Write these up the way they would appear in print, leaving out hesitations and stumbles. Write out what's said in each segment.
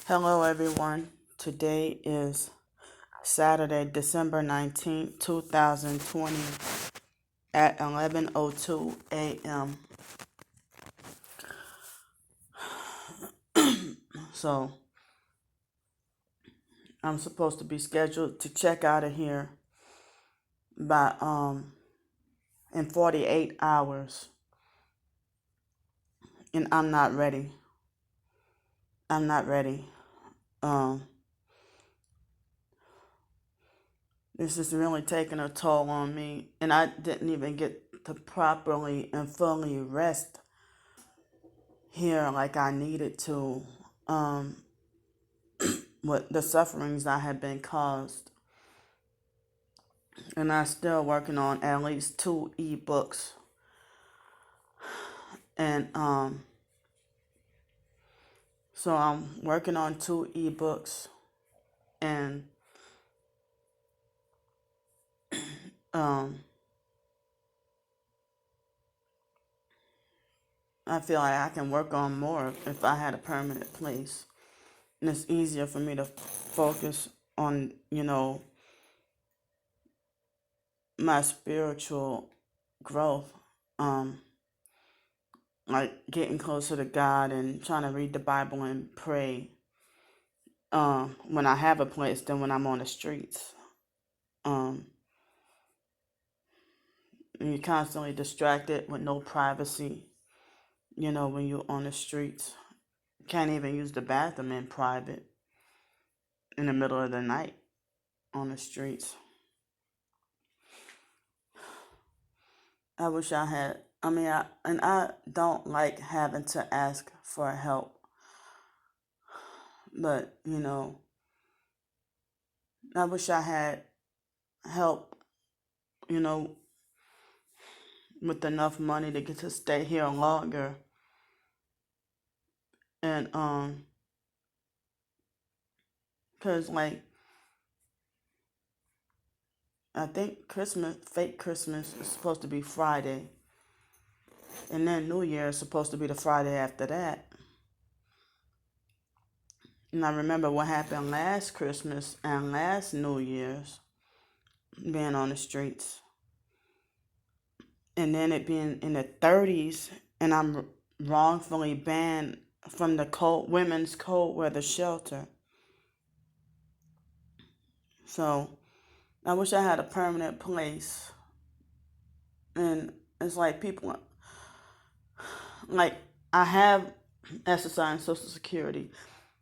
Hello, everyone. Today is Saturday, December 19th, 2020 at 11:02 a.m. So, I'm supposed to be scheduled to check out of here by in 48 hours, and I'm not ready. I'm not ready. Um this is really taking a toll on me, and I didn't even get to properly and fully rest here like I needed to. What the sufferings I had been caused. And I'm still working on at least 2 ebooks. And so I'm working on 2 ebooks, and um I feel like I can work on more if I had a permanent place. And it's easier for me to focus on, my spiritual growth. Um like getting closer to God and trying to read the Bible and pray when I have a place than when I'm on the streets. Um, and you're constantly distracted with no privacy, when you're on the streets. You can't even use the bathroom in private in the middle of the night on the streets. I wish I had, I don't like having to ask for help, but, I wish I had help, you know, with enough money to get to stay here longer. And, cause like, I think fake Christmas is supposed to be Friday. And then New Year is supposed to be the Friday after that. And I remember what happened last Christmas and last New Year's, being on the streets. And then it being in the 30s, and I'm wrongfully banned from the women's cold weather shelter. So I wish I had a permanent place. And it's like people, like, I have SSI and Social Security,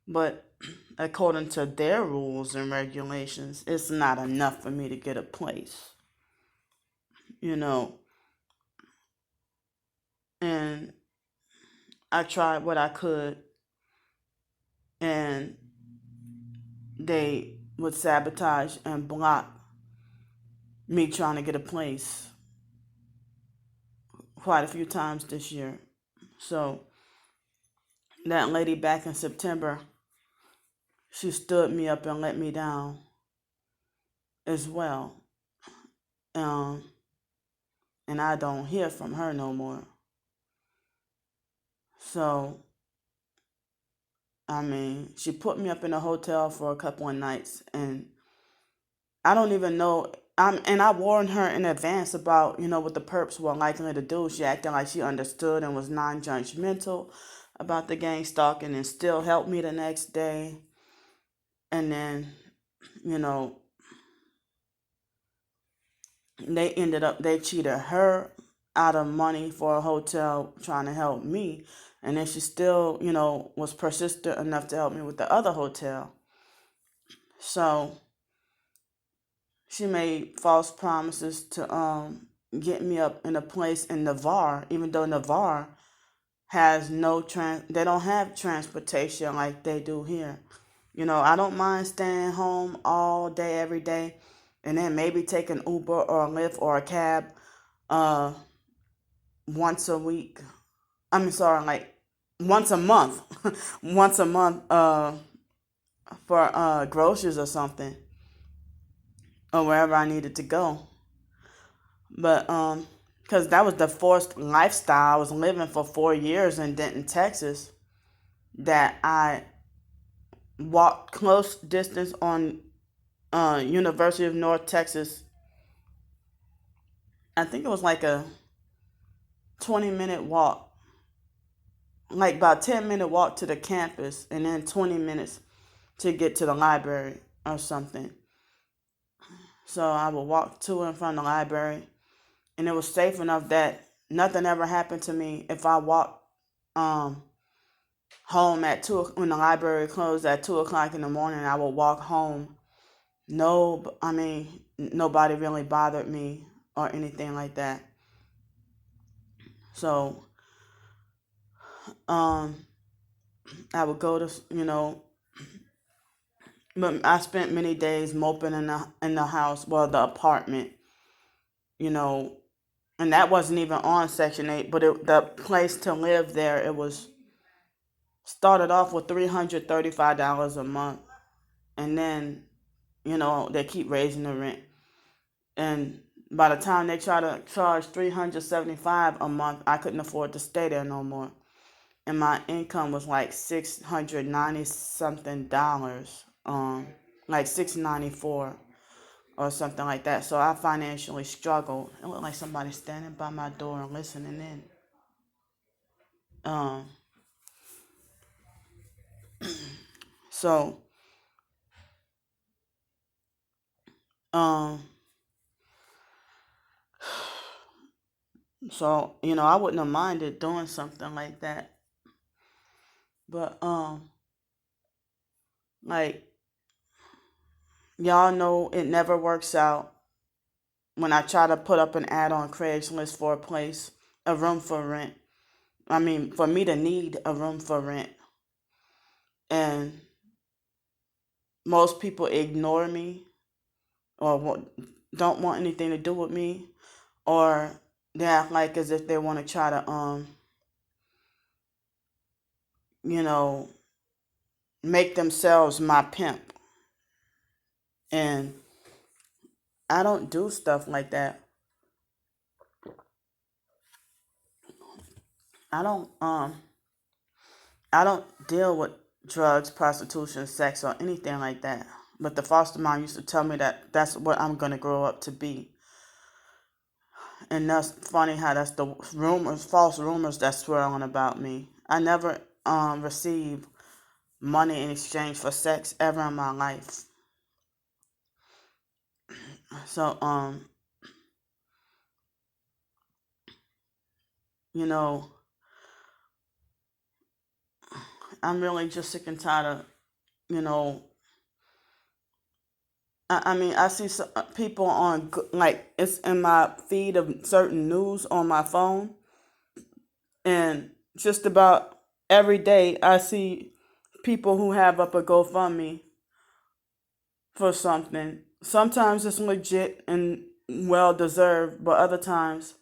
but according to their rules and regulations, it's not enough for me to get a place, you know. And I tried what I could, and they would sabotage and block me trying to get a place quite a few times this year. So that lady back in September, she stood me up and let me down as well. Um, and I don't hear from her no more. So, she put me up in a hotel for a couple of nights, and I don't even know. And I warned her in advance about, what the perps were likely to do. She acted like she understood and was non-judgmental about the gang stalking, and still helped me the next day. And then, you know, they cheated her out of money for a hotel trying to help me. And then she still, was persistent enough to help me with the other hotel. So she made false promises to get me up in a place in Navarre, even though Navarre has they don't have transportation like they do here. I don't mind staying home all day, every day, and then maybe take an Uber or a Lyft or a cab uh, once a week. Like once a month, once a month for groceries or something, or wherever I needed to go. But because that was the forced lifestyle I was living for 4 years in Denton, Texas, that I walked close distance on University of North Texas. I think it was like a 20-minute walk, like about 10-minute walk to the campus, and then 20 minutes to get to the library or something. So I would walk to and from the library, and it was safe enough that nothing ever happened to me if I walked um, home at 2 when the library closed at 2 o'clock in the morning. I would walk home. No, I mean nobody really bothered me or anything like that. So um, I would go to but I spent many days moping in the house, well, the apartment, you know, and that wasn't even on Section 8, but the place to live there, it was started off with $335 a month, and then they keep raising the rent, and by the time they try to charge 375 a month, I couldn't afford to stay there no more, and my income was like $690 something dollars, like 694 or something like that. So I financially struggled. It looked like somebody standing by my door and listening in. Um, so um, I wouldn't have minded doing something like that, but like y'all know, it never works out when I try to put up an ad on Craigslist for a room for rent. I mean, for me to need a room for rent, and most people ignore me or don't want anything to do with me, or they act like as if they want to try to you know make themselves my pimp, and I don't do stuff like that. I don't um i don't deal with drugs, prostitution, sex, or anything like that, but the foster mom used to tell me that that's what I'm going to grow up to be. And that's funny how that's the false rumors that's swirling about me. I never received money in exchange for sex ever in my life. So you know I'm really just sick and tired of, you know I mean, I see some people on, like, it's in my feed of certain news on my phone, and just about every day I see people who have up a GoFundMe for something. Sometimes it's legit and well deserved, but other times,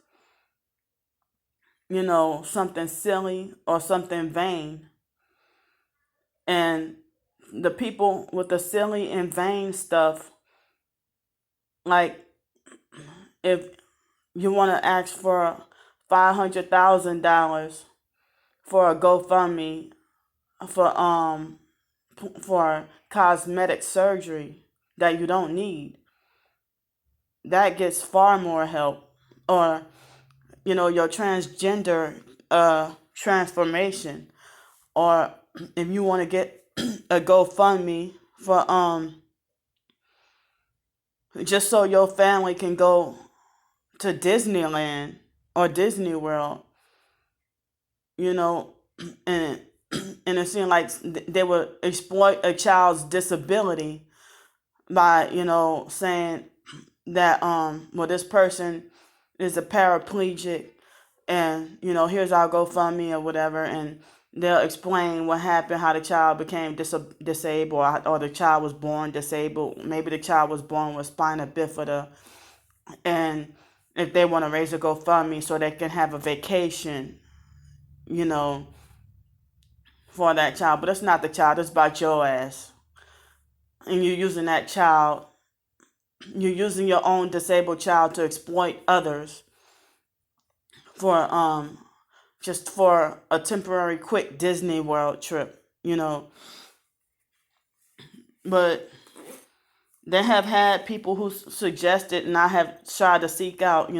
something silly or something vain. And the people with the silly and vain stuff, like, if you want to ask for $500,000 for a GoFundMe for cosmetic surgery that you don't need, that gets far more help. Or your transgender transformation, or if you want to get a GoFundMe for just so your family can go to Disneyland or Disney World, you know, and and it seemed like they would exploit a child's disability by saying that well, this person is a paraplegic, and here's our GoFundMe or whatever, and they'll explain what happened, how the child became disabled, or the child was born disabled. Maybe the child was born with spina bifida, and if they want to raise a GoFundMe so they can have a vacation, you know, for that child. But it's not the child, it's about your ass. And you're using your own disabled child to exploit others for just for a temporary quick Disney World trip. But they have had people who suggested, and I have tried to seek out,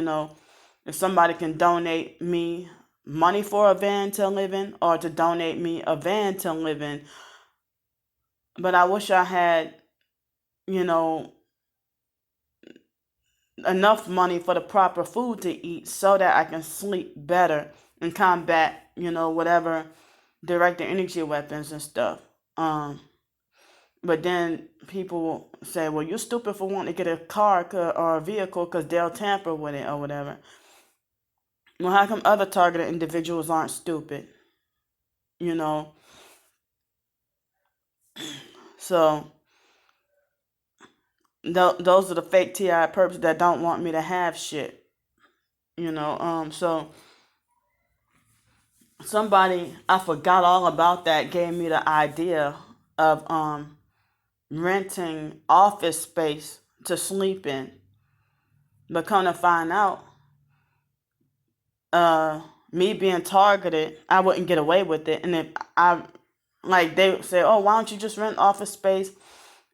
if somebody can donate me money for a van to live in or to donate me a van to live in. But I wish I had, you know, enough money for the proper food to eat so that I can sleep better and combat, whatever directed energy weapons and stuff. But then people say, well, you're stupid for wanting to get a car or a vehicle because they'll tamper with it or whatever. Well, how come other targeted individuals aren't stupid? You know? So, those are the fake TI perps that don't want me to have shit. So somebody, I forgot all about that, gave me the idea of renting office space to sleep in. But come to find out, me being targeted, I wouldn't get away with it. And if I, like, they say, oh, why don't you just rent office space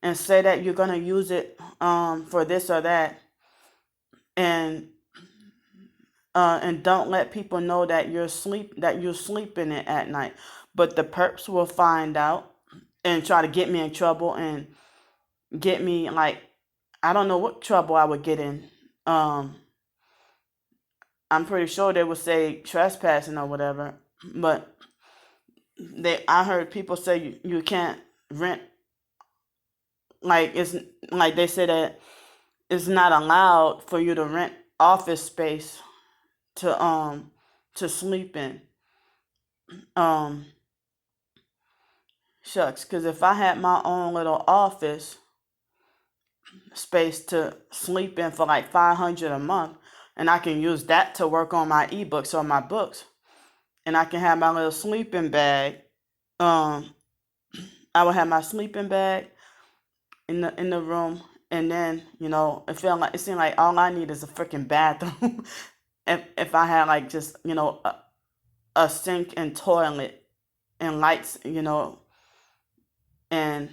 and say that you're gonna use it for this or that, and don't let people know that you're sleeping it at night. But the perps will find out and try to get me in trouble and get me, like, I don't know what trouble I would get in. I'm pretty sure they would say trespassing or whatever. But I heard people say you can't rent, like, it's like they say that it's not allowed for you to rent office space to sleep in. Um Shucks, because if I had my own little office space to sleep in for like 500 a month, and I can use that to work on my ebooks or my books, and I can have my little sleeping bag. Um, I would have my sleeping bag in the room, and then it seemed like all I need is a freaking bathroom. if I had like just a sink and toilet and lights, and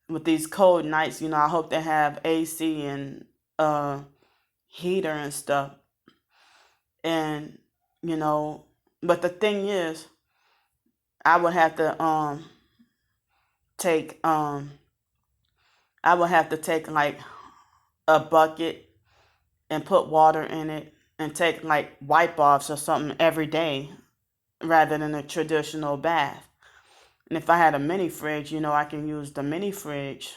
with these cold nights, I hope they have AC and heater and stuff. And you know, but the thing is, I would have to take like a bucket and put water in it and take like wipe offs or something every day rather than a traditional bath. And if I had a mini fridge, I can use the mini fridge.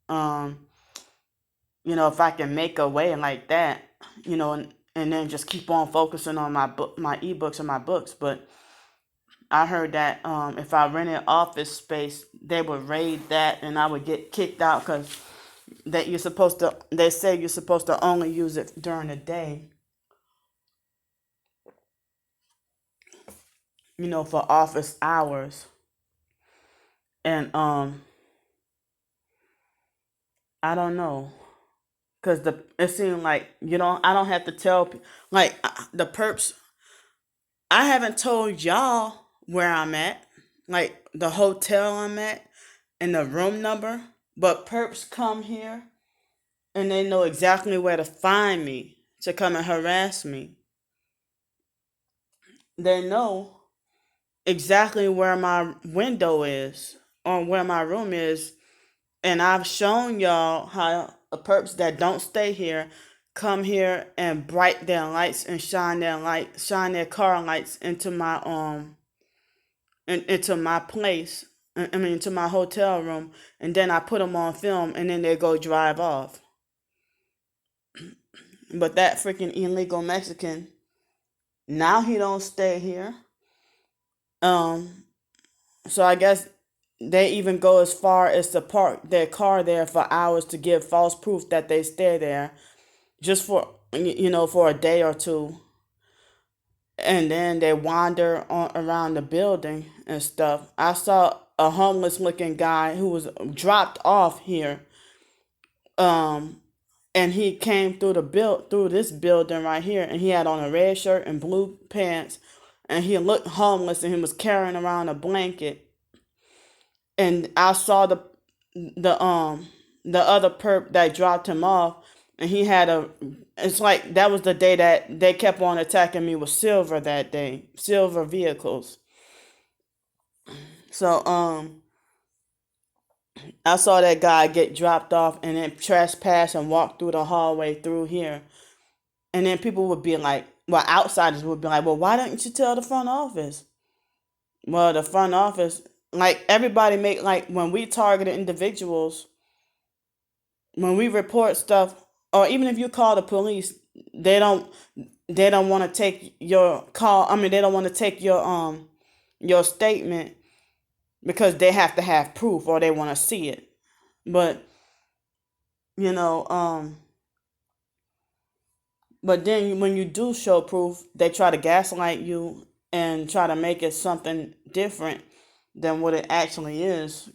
Um, if I can make a way like that, and then just keep on focusing on my ebooks and my books. But I heard that if I rented office space, they would raid that, and I would get kicked out because they say you're supposed to only use it during the day, for office hours. And I don't know, because it seemed like I don't have to tell like the perps. I haven't told y'all where I'm at, like the hotel I'm at and the room number, but perps come here and they know exactly where to find me to come and harass me. They know exactly where my window is or where my room is. And I've shown y'all how perps that don't stay here come here and bright their lights and shine their car lights into my place. I mean, into my hotel room, and then I put them on film, and then they go drive off. But that freaking illegal Mexican, now he don't stay here. Um, so I guess they even go as far as to park their car there for hours to give false proof that they stay there, just for a day or two, and then they wander around the building and stuff. I saw a homeless looking guy who was dropped off here, um, and he came through this building right here, and he had on a red shirt and blue pants, and he looked homeless, and he was carrying around a blanket. And I saw the um the other perp that dropped him off, and he had a. It's like that was the day that they kept on attacking me with silver that day, silver vehicles. So I saw that guy get dropped off and then trespass and walk through the hallway through here. And then people would be like, well, outsiders would be like, well, why didn't you tell the front office? Well, the front office, like everybody make like when we target individuals, when we report stuff, or even if you call the police, they don't they don't want to take your call. I mean, they don't want to take your statement because they have to have proof or they want to see it. But you know, but then when you do show proof, they try to gaslight you and try to make it something different than what it actually is.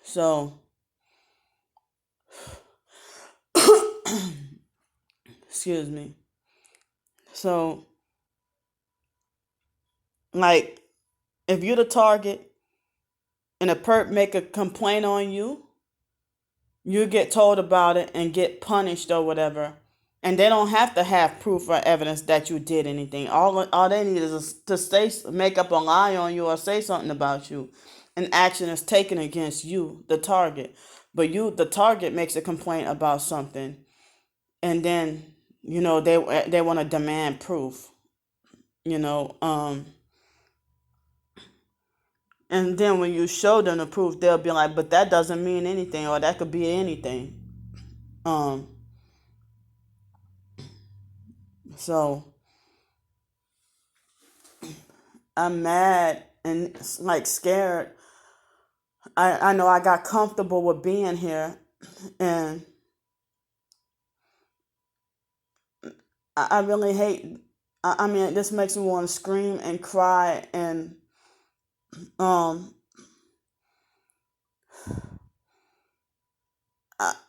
So excuse me. So like if you're the target and a perp make a complaint on you, you get told about it and get punished or whatever. And they don't have to have proof or evidence that you did anything. All they need is to say make up a lie on you or say something about you. An action is taken against you, the target. But you, the target, makes a complaint about something, and then they want to demand proof. You know, and then when you show them the proof, they'll be like, "But that doesn't mean anything, or that could be anything." Um, so I'm mad and like scared. I know I got comfortable with being here, and I really hate. I mean, this makes me want to scream and cry, and um,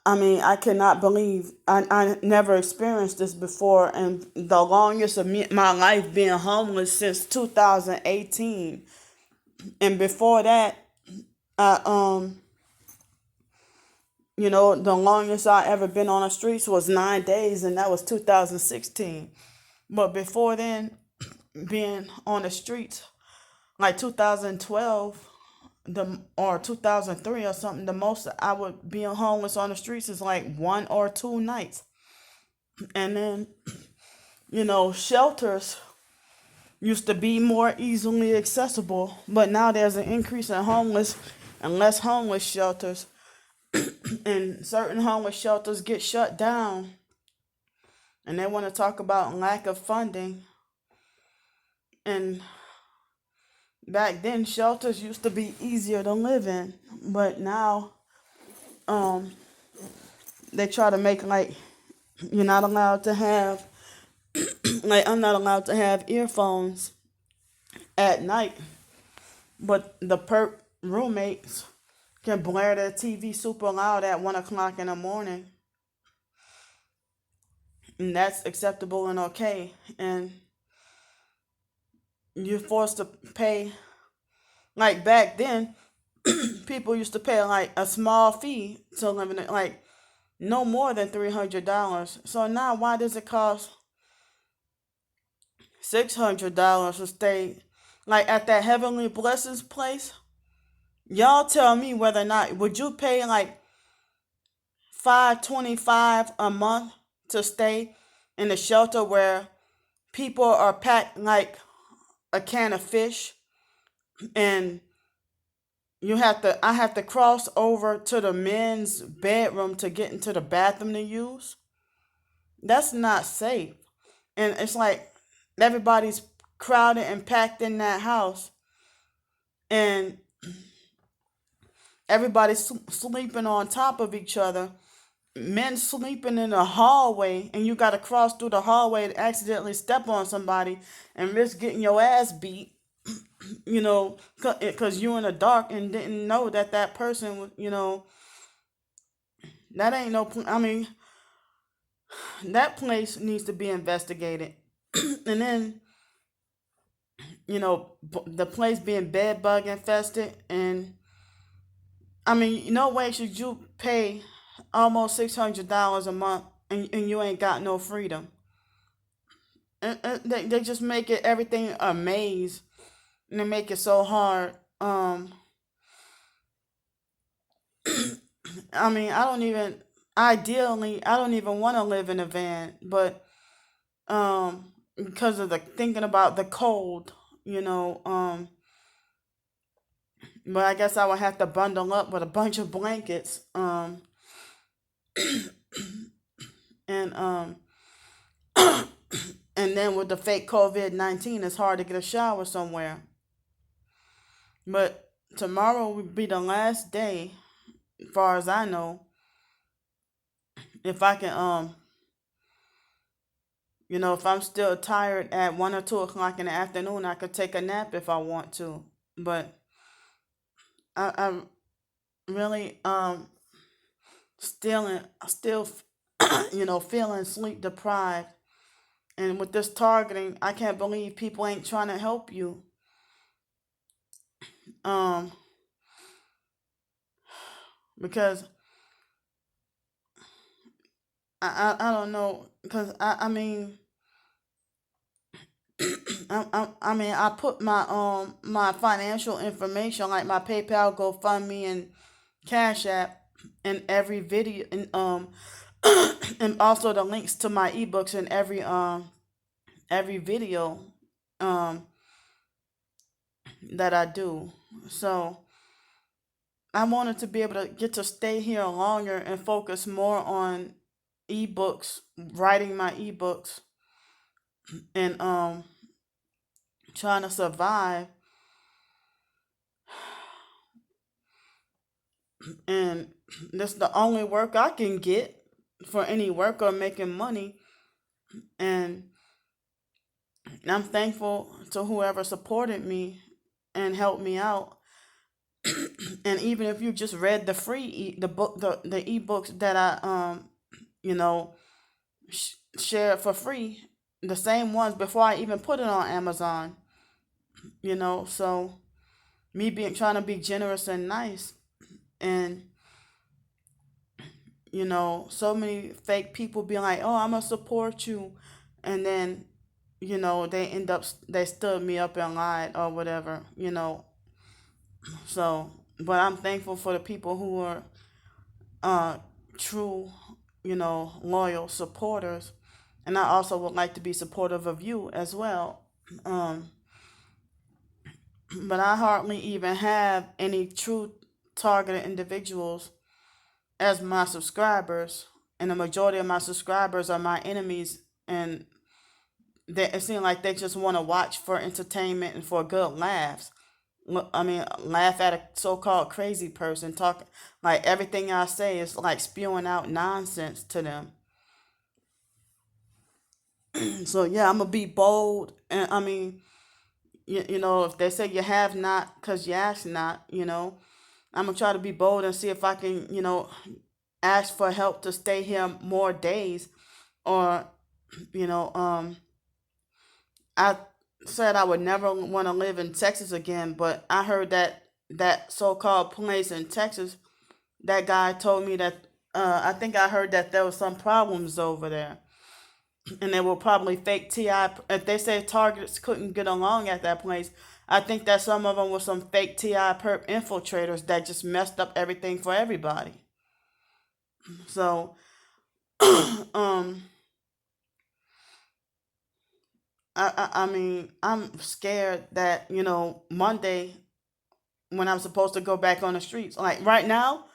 I mean, I cannot believe I never experienced this before, and the longest of my life being homeless since 2018, and before that, I the longest I ever been on the streets was 9 days, and that was 2016. But before then, being on the streets, like 2012, or 2003 or something, the most I would be homeless on the streets is like 1 or 2 nights. And then, shelters used to be more easily accessible, but now there's an increase in homeless and less homeless shelters. And certain homeless shelters get shut down. And they want to talk about lack of funding. And back then, shelters used to be easier to live in, but now, um, they try to make like you're not allowed to have, like I'm not allowed to have earphones at night, but the perp roommates can blare their TV super loud at 1 o'clock in the morning, and that's acceptable and okay. And you're forced to pay. Like back then, people used to pay like a small fee to live in it, like no more than $300. So now, why does it cost $600 to stay, like at that Heavenly Blessings place? Y'all tell me whether or not would you pay like $525 a month to stay in a shelter where people are packed like a can of fish, and I have to cross over to the men's bedroom to get into the bathroom to use? That's not safe. And it's like everybody's crowded and packed in that house, and everybody's sleeping on top of each other. Men sleeping in the hallway, and you got to cross through the hallway to accidentally step on somebody and risk getting your ass beat, because you in the dark and didn't know that person, that ain't no, I mean, that place needs to be investigated. And then the place being bed bug infested. And I mean, no way should you pay almost $600 a month and you ain't got no freedom. And they just make it everything a maze, and they make it so hard. I mean, I don't even want to live in a van, but because of the thinking about the cold, you know, but I guess I would have to bundle up with a bunch of blankets, and and then with the fake COVID-19, it's hard to get a shower somewhere. But tomorrow would be the last day, as far as I know. If I can, if I'm still tired at 1 or 2 o'clock in the afternoon, I could take a nap if I want to. But I'm really still feeling sleep deprived. And with this targeting, I can't believe people ain't trying to help you. Um, because I don't know. Because I mean, I put my financial information, like my PayPal, GoFundMe, and Cash App in every video, and and also the links to my ebooks in every video um that I do. So I wanted to be able to get to stay here longer and focus more on ebooks, writing my ebooks, and trying to survive. And this is the only work I can get for any work or making money. And I'm thankful to whoever supported me and helped me out. And even if you just read the the book, the ebooks that I you know share for free, the same ones before I even put it on Amazon. So me being trying to be generous and nice, and so many fake people being like, "Oh, I'm gonna support you," and then they stood me up and lied or whatever. So, but I'm thankful for the people who are uh true, loyal supporters, and I also would like to be supportive of you as well. Um, but I hardly even have any true targeted individuals as my subscribers, and the majority of my subscribers are my enemies, and it seems like they just want to watch for entertainment and for good laughs. I mean, laugh at a so-called crazy person talk, like everything I say is like spewing out nonsense to them. So yeah, I'm gonna be bold, and I mean, if they say you have not, cause you ask not, I'm gonna try to be bold and see if I can, ask for help to stay here more days, or you know, I said I would never want to live in Texas again, but I heard that that so-called place in Texas, that guy told me that I think I heard that there was some problems over there, and they were probably fake TI. If they say targets couldn't get along at that place, I think that some of them were some fake TI perp infiltrators that just messed up everything for everybody. So, um, I mean, I'm scared that Monday, when I'm supposed to go back on the streets, like right now,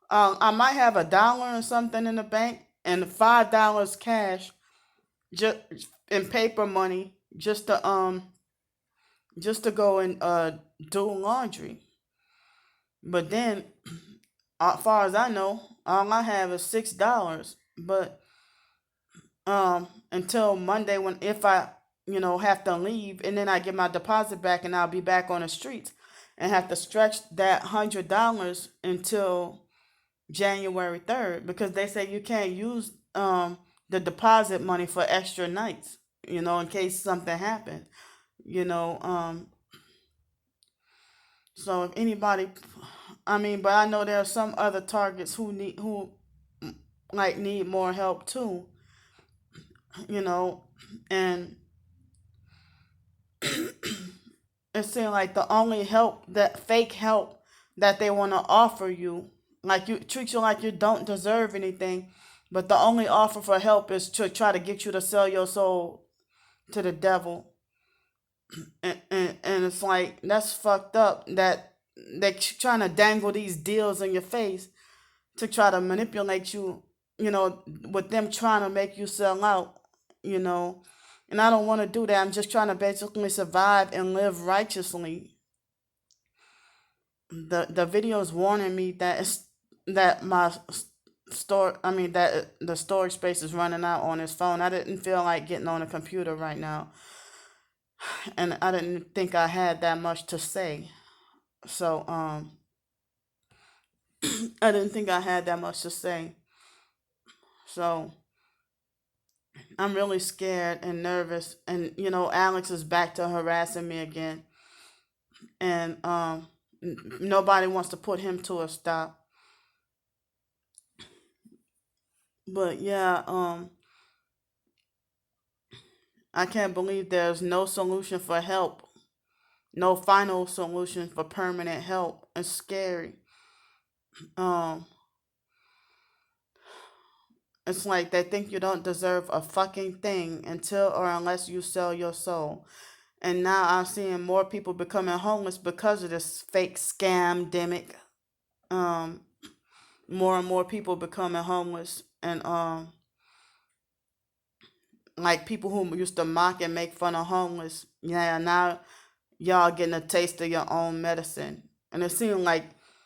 I might have $1 or something in the bank and $5 cash, just in paper money, just to go and do laundry. But then, as far as I know, all I have is $6. But until Monday, when if I have to leave, and then I get my deposit back, and I'll be back on the streets, and have to stretch that $100 until January 3rd, because they say you can't use the deposit money for extra nights, in case something happens. you know. So if anybody, I mean, but I know there are some other targets who like need more help too, you know, and it seems like the only help, that fake help that they want to offer you, like you treat you like you don't deserve anything, but the only offer for help is to try to get you to sell your soul to the devil. And it's like, that's fucked up that they're trying to dangle these deals in your face to try to manipulate you, with them trying to make you sell out, you know. And I don't want to do that. I'm just trying to basically survive and live righteously. The video is warning me that my store I mean that the storage space is running out on his phone. I didn't feel like getting on a computer right now, and I didn't think I had that much to say. So I didn't think I had that much to say. So I'm really scared and nervous, and Alex is back to harassing me again, and nobody wants to put him to a stop. But yeah, I can't believe there's no solution for help, no final solution for permanent help. It's scary. Um, it's like they think you don't deserve a fucking thing until or unless you sell your soul. And now I'm seeing more people becoming homeless because of this fake scam demic. Um, more and more people becoming homeless, and like people who used to mock and make fun of homeless, yeah, now y'all getting a taste of your own medicine. And it seems like